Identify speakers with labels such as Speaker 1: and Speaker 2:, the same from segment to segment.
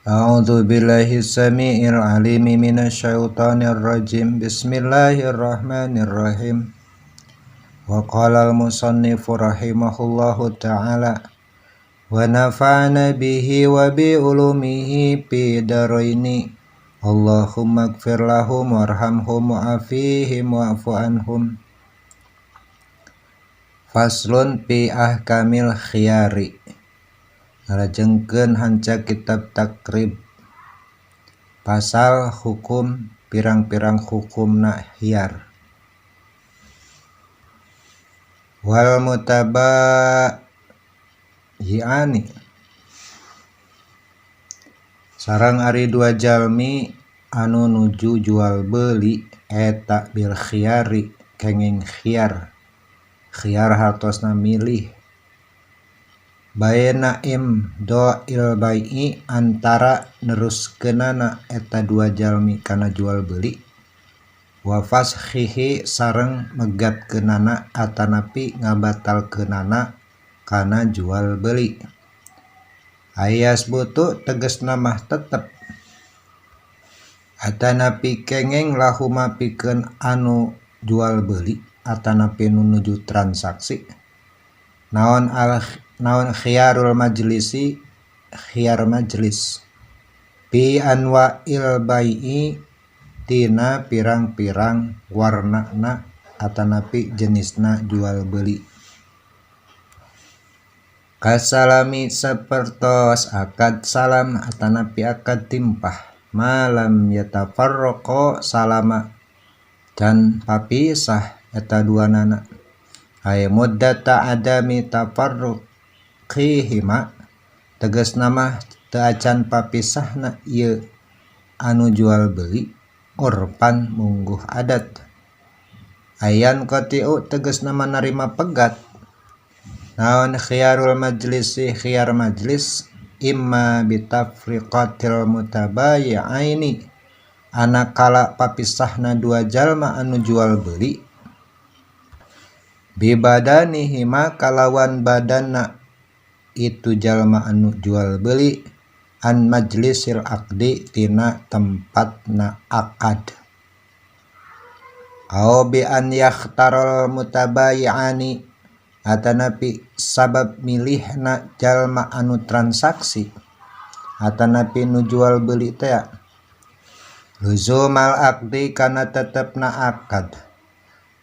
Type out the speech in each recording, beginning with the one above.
Speaker 1: A'udzu billahi samii'il 'aliim minasyaitonir rajim. Bismillahirrahmanirrahim. Wa qala al-musannifu rahimahullahu ta'ala wa nafa'ana bihi wa bi ulumihi fi daraini. Allahumma ighfir lahum warhamhum wa'afihim wa'fu anhum. Faslun fi ahkamil khiyari. Ngarajengkeun hanca kitab takrib. Pasal hukum pirang-pirang hukumna khiyar. Wal mutabayyi'ani sareng ari dua jalmi anu nuju jual beuli eta bil khiyari kenging khiyar. Khiyar hartosna milih. Baena imdoil bai'i antara neruskeunana eta dua jalmi kana jual beuli wa fashihi sareng megatkeunana atanapi ngabatalkeunana kana jual beuli. Ayas butu tegasna mah tetep atanapi kengeng lahuma pikeun anu jual beuli atanapi nu nuju transaksi. Naon khiyarul majlisi khiyar majlis bi anwa'il bai'i tina pirang-pirang warnana atanapi jenisna jual beuli. Kasalami sapertos akad salam atanapi akad timpah malam yatafarraqo salama dan papisah eta duanana ay muddata adami tafarruqihima tegasna mah teu acan papisahna ieu anu jual beuli urpan mungguh adat. Ayan qatiu tegasna mah narima pegat. Naon khiyarul majlisi khiyar majlis imma bitafriqatil mutabayyi'aini anakala papisahna dua jalma anu jual beuli bibadanihima kalawan badanna itu jalma anu jual beuli an majlisil aqdi tina tempatna akad. Au bi an yakhtarul mutabayyi'ani atanapi sabab milihna jalma anu transaksi atanapi nu jual beuli teh luzumal aqdi kana tetepna akad.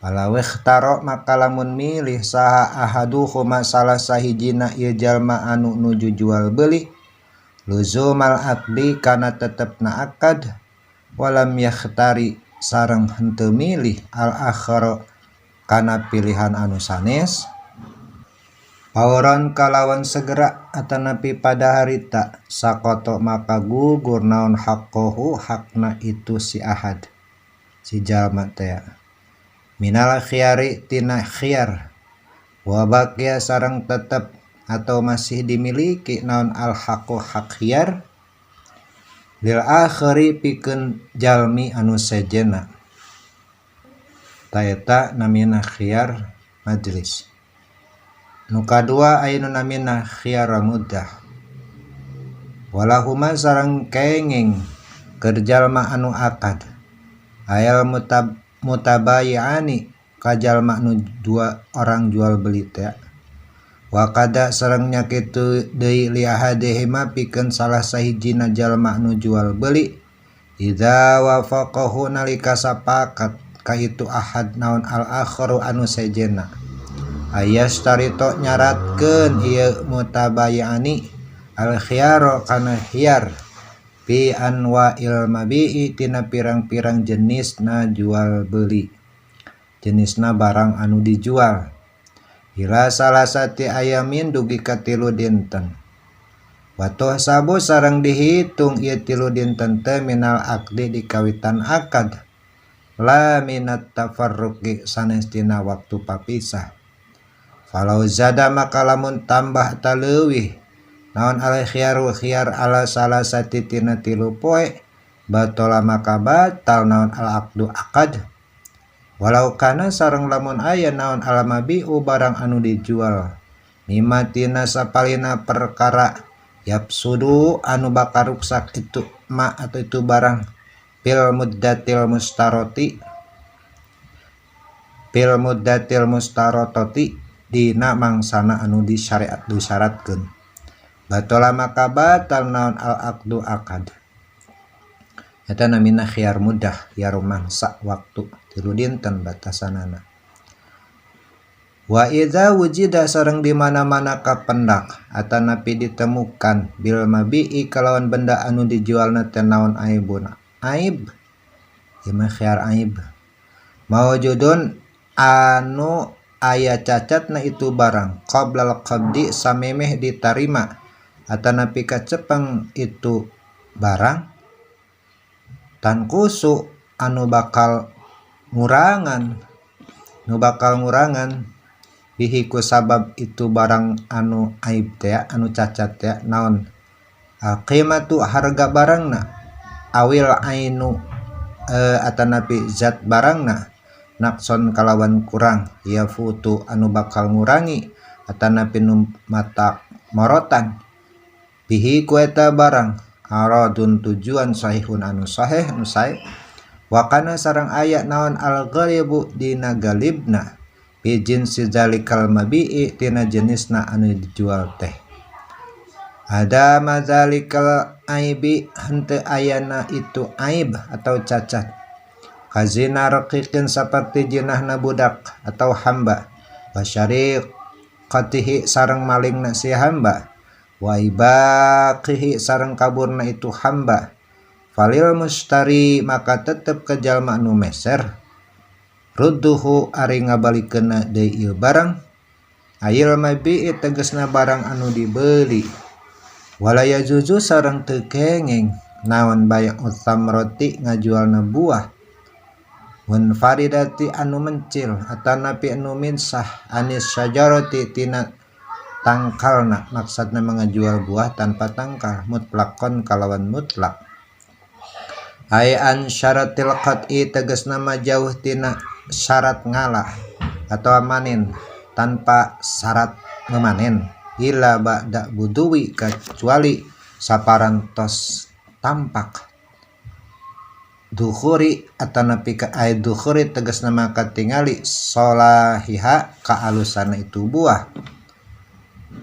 Speaker 1: Palawe ikhtaro maka lamun milih saha ahaduhuma salah sahijina ieu jalma anu nuju jual beuli luzumal aqdi kana tetepna akad walam yakhtari sareng henteu milih al akhara kana pilihan anu sanes pauron kalawan segera atanapi pada harita sakoto maka gugur naon haqqohu hakna itu si ahad si jalma teh minal khiyari tina khiyar wa baqiya sareng tetep atau masih dimiliki naon al haqqu hak khiyar lil akhiri pikeun jalmi anu sejenna taeta namina khiyar majlis. Nu kadua aya nu namina khiyar muddah walahuma sareng kenging keur jalma anu akad ayal mutabayyi'ani kajalma nu dua orang jual beuli teh wa kada sareng nya kitu deui li ahadihima pikeun salah sahijina jalma nu jual beuli idza wafaqahu nalika sapakat ka itu ahad naon al akharu anu sejenna ayas tarito nyaratkeun ieu mutabayyi'ani al khiyaro kana khiyar bi anwa'il mabi'i tina pirang-pirang jenisna jual beuli jenisna barang anu dijual ila salasati ayamin dugi ka 3 dinten wa tuhsabu sareng dihitung ieu 3 dinten teh minal aqdi dikawitan akad la minat tafarruqi sanes tina waktu papisah. Falau zada maka lamun tambah taleuwih naon al khiyaru khiyar ala salasati tina 3 poe batola maka batal naon al aqdu akad walau kana sareng lamun aya naon alamabi'u barang anu dijual mimma tina sapalina perkara Yapsudu anu bakal ruksak itu ma atau itu barang fil muddatil mustarototi dina mangsana anu disyaratkeun. Batola maka batal naon al aqdu akad. Eta namina khiyar mudah, khiyar mangsa waktu tilu dinten batasanana. Wa idza wujida sareng di mana-mana kapendak atanapi ditemukan bil mabi'i kalawan benda anu dijualna teh naon aibuna. Aib. Ieu mah khiyar aib. Mawjudun anu aya cacatna itu barang qablal qabdi samemeh ditarima atanapi kacepeng itu barang tan kusu anu bakal ngurangan bihi ku sabab itu barang anu aib teh anu cacat teh naon qimatu harga barangna awil ainu atanapi zat barangna nakson kalawan kurang ya futu anu bakal ngurangi atanapi nu mata morotan bihi ku eta barang aradun tujuan sahihun anu sahih anu sae wa kana sareng aya naon al ghalibu dina galibna bi jinsi zalikal mabi'i tina jenisna anu dijual teh. Ada mazalikal aibi henteu ayana itu aib atau cacat. Kazina raqiqin saperti jinahna budak atau hamba. Wasyariqatihi sareng malingna si hamba. Wa ibaqihi sareng kaburna itu hamba. Falil mustari maka tetep ke jalma anu meser. Rudduhu ari ngabalikeunna deui ieu barang. Ayil mabi'i tegasna barang anu dibeli. Wala yajuzu sareng teu kengeng naon bai'ut samrati ngajualna buah. Wan faridati anu mencil atanapi anu minsah anis syajarati tina tangkalna maksudna mengajual buah tanpa tangkal mutlaqon kalawan mutlak. Ai an syaratil qat'i tegasna majauh tina syarat ngalah atau amanin tanpa syarat memanen ila ba'da buduwi kecuali saparantos tampak dukhuri atanapi ka ay dukhuri tegasna maka tingali solahiha kaalusana itu buah.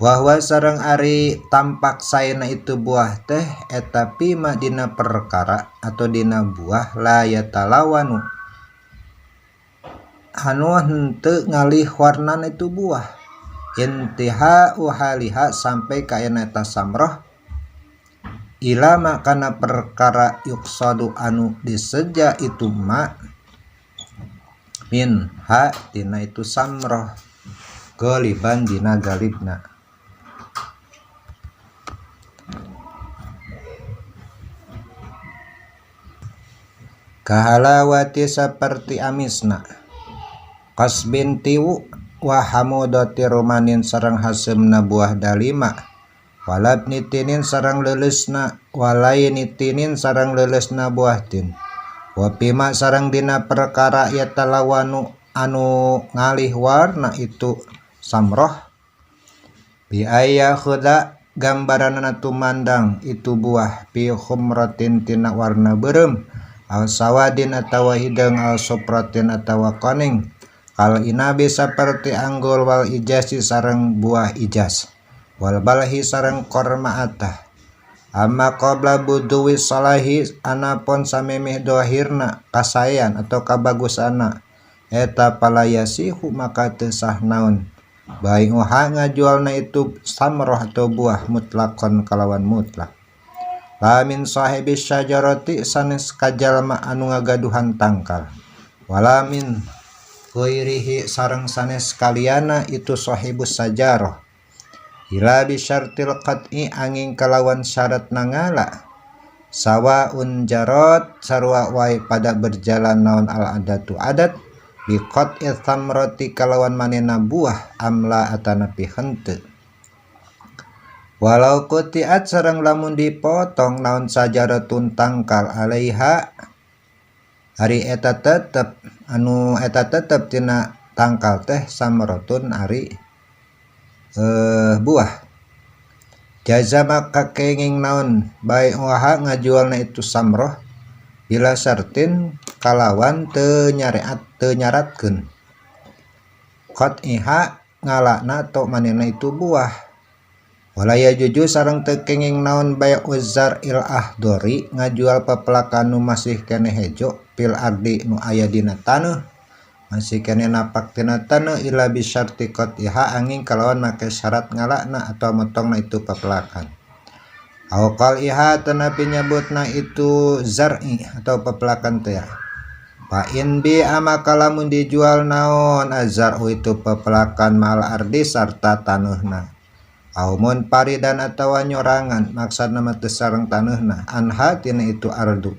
Speaker 1: Wahwa sareng ari tampak saena itu buah teh eta pima dina perkara atau dina buah la yatalawanu anu henteu ngalih warnana itu buah intiha uhaliha sampai ka eta samroh ila makana perkara yuksadu anu diseja itu ma min ha dina itu samroh galiban dina galibna. Kahalawati seperti amisna kasbin tiwu wa hamudati romanin sareng hasemna buah dalima walab nitinin sareng lelesna walain nitinin sareng lelesna buah tin wapima sareng dina perkara yatalawanu anu ngalih warna itu samroh bi aya khuda gambaranna tumandang itu buah bi khumratin tina warna beureum al sawadin atawa hidang al sopratin atawa koning kal inabi saperti anggur wal ijasi sareng buah ijas wal balhi sareng korma atah amma qabla buduwi salahi anapun samemeh dohirna kasayan atau kabagusana eta palayasihu maka teu sah naon baik ngajualna itu samroh atau buah mutlakon kalawan mutlak. Lamin sahibi syajarati sanes kajalma anu ngagaduhan tangkal. Walamin ghairihi sareng sanes kaliana itu sahibus sajarah. Ila bi syartil qat'i angin kalawan syarat nangala. Sawaun jarot sarua wae pada berjalan naon al adatu adat bi qat'i thamrati kalawan manena buah amla atanapi henteu. Walau kutiat sareng lamun dipotong naon sajaratun tangkal alaiha ari eta tetep tina tangkal teh samrotun ari buah jaza maka kenging naon bae uha ngajualna itu samroh bila sartin kalawan teu nyaratkeun qad iha ngalakna atau manehna itu buah walaya juju sareng teu kenging naon bae uzar il ahdori ngajual pepelakan nu masih keneh hejo pil ardi nu aya dina taneuh masih keneh napak tina taneuh ila bisyarti qad iha angin kalawan make syarat ngalakna atau motongna itu pepelakan awqal iha tanapi nyebutna itu zar'i atau pepelakan teh fa in bi amaka lamun dijual naon azar'u itu pepelakan mal ardi sarta taneuhna aumun paridan atawa nyorangan maksudna mah teu sareng taneuhna anha tina itu ardu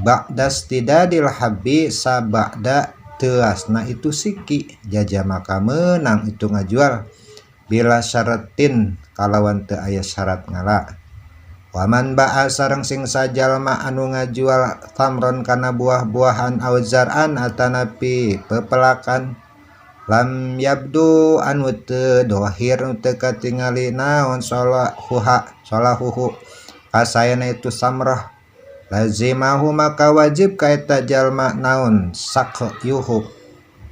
Speaker 1: ba'da istidadil habbi sabada teasna itu siki jaja maka menang itu ngajual bila syaratin kalawan teu aya syarat ngala waman ba'a sareng sing sajalma anu ngajual tamron kana buah-buahan aw zar'an atanapi pepelakan lam yabdu anu teu dohir teu katingali naon salahuhu kasayana itu samrah lazimahu maka wajib ka eta jalma naon sakyuhu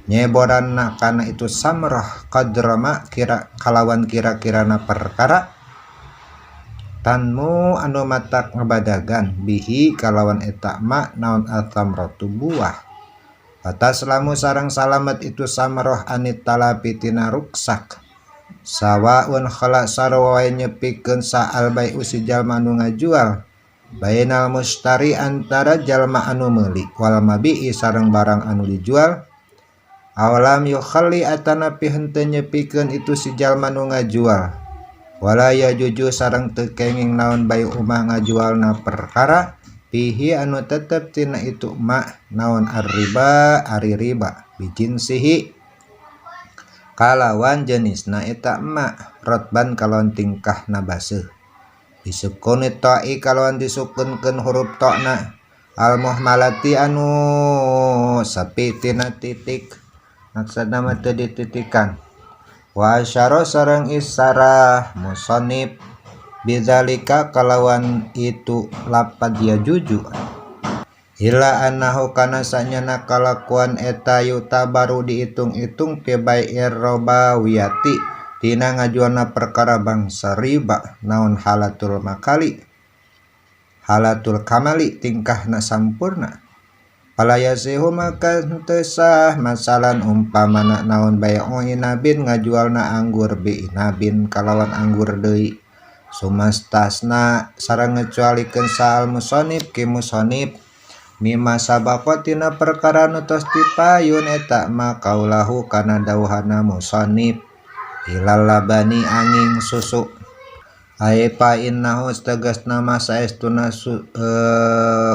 Speaker 1: nyeboranna kana itu samrah qadrama kira kalawan kira-kirana perkara tanmu anu matak ngabadagan bihi kalawan eta ma naon al-tamratu buah atas lamu sareng salamet itu samrah anit talapi tina ruksak sawaun khala sarwa nyepikeun saal bai usi jalma anu ngajual bainal mustari antara jalma anu meuli wal mabi'i sareng barang anu dijual awalam yukhalli atanapi henteu nyepikeun itu si jalma anu ngajual wala yajuju sareng teu kenging naon bae umah ngajualna perkara fihi anu tetep tina itu ma naon ar-riba ari riba bijinsihi kalawan jenisna eta ma rotban kalawan tingkahna baseuh disukun ta'i kalawan disukunkeun huruf ta'na al muhmalati anu sapi tina titik maksudna mah teu dititikan wa asyara sareng isarah musannif bidzalika kalawan itu lapad ya juju ila annahu kana sanyana kalakuan eta yuta baru dihitung-hitung fi bai'ir robawiyati tina ngajualna perkara bangsa riba naon halatul kamali tingkahna sampurna pala yasihu maka teu sah masalan umpamana naon bai'u inabin ngajualna anggur bi inabin kalawan anggur deui sumastasna sareng ngecualikeun saal musonib ki musonib mimma sabaqa tina perkara nu tos dipayun eta ma kaulahu kana dawuhana musonib ilal labani angin susu ai pa innahu tegasna ma saestuna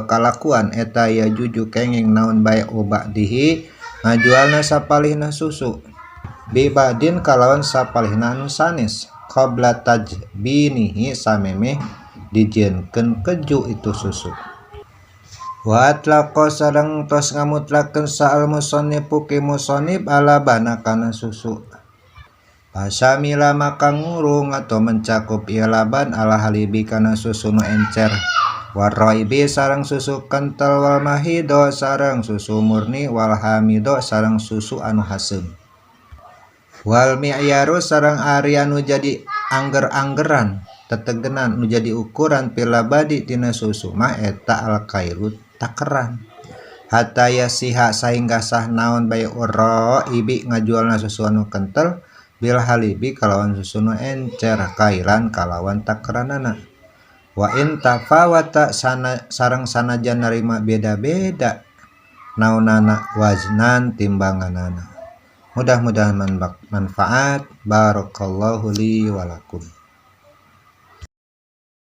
Speaker 1: kalakuan eta ya juju kenging naon bae ubadihi ngajualna sapalihna susu bibadin kalawan sapalihna anu sanes qabla tajbinihi samemeh dijieunkeun keju itu susu wa atlaqa sareng tos ngamutlakeun saal musannifu ki musannif ala bana kana susu pasamila maka ngurung atau mencakup ieu laban ala halibi kana susu nu encer waraibi sareng susu kental wal mahido sareng susu murni wal hamido sareng susu anu haseum wal mi'yaru sareng ari anu jadi angger-anggeran tetegenan nu jadi ukuran pilabadi tina susu mah eta al kailut takeran hatta yasiha saingga sah naon bae ura ibi ngajualna susu anu kental bil halibi kalawan susu nu encer kailan kalawan takeranana wa in tafawata sareng sanajan narima beda-beda naunana waznan timbanganana mudah-mudahan manfaat barakallahu li wa lakum.